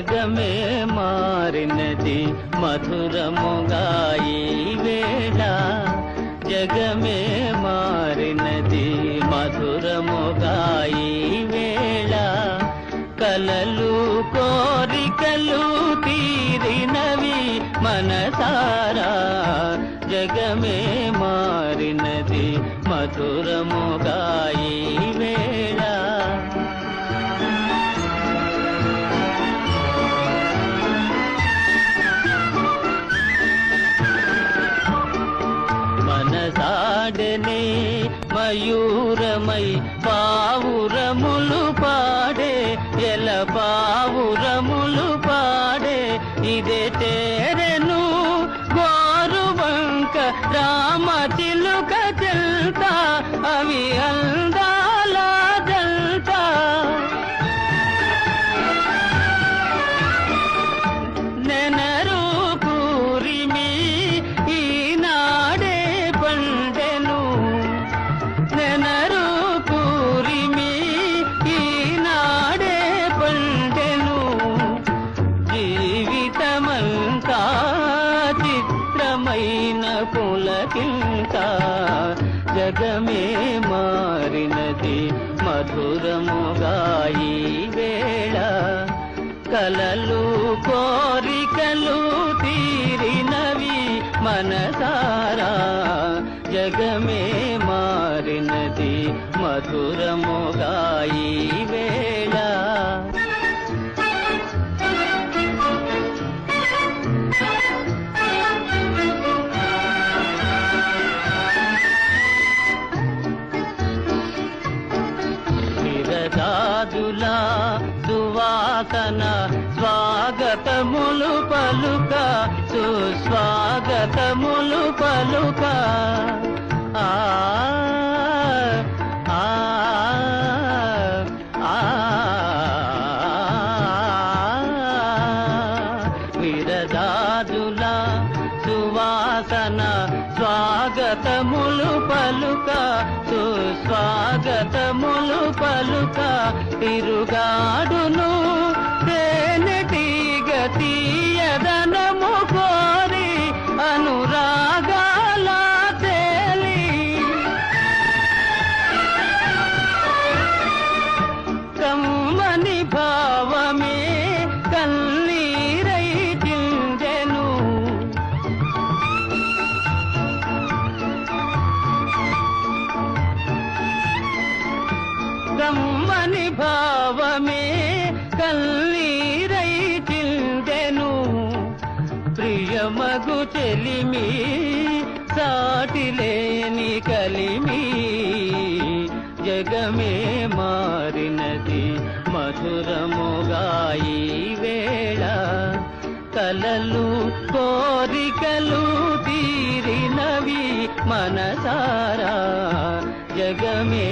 జగమే మారినది మధురముగా ఈ వేళ జగమే మారినది మధురముగా ఈ వేళ కలలు కోరికలు తీరినవి మనసారా జగమే మారినది మధురముగా ఈ వేళ మనసాడనే మయూరమై పావురములు పాడే ఎల పావురములు పాడే ఇదే తేరెను గోరువంక రామ చిలుక చెల్త అవి అందాల జల్త నెనరు కూరిమి ఈనాడే పండెను నెనరు కూరిమి ఈనాడే పండెను జీవితమంతా చిత్రమైన పులకింత జగమే మారినది మధురముగా ఈ వేళ కలలు కోరికలు తీరినవి మనసారా జగమే మారినది మధురముగా ఈ వేళ విరజాజులా సువాసన స్వాగతములు పలుక సుస్వాగతములు పలుక ఆ ఆ ఆ విరజాజులా సువాసన స్వాగతములు పలుక సుస్వాగతములు పలుక తిరుగాడును తేనెటీగ తీయదనము కోరి అనురాగాల తేలి కమ్మని భావమే కన్నీరై చిందెను కమ్మని భావమే కన్నీరై చిందెను ప్రియమగు చెలిమి సాటిలేని కలిమి జగమే మారినది మధురముగా ఈ వేళ కలలు కోరికలు తీరినవి మనసారా జగమే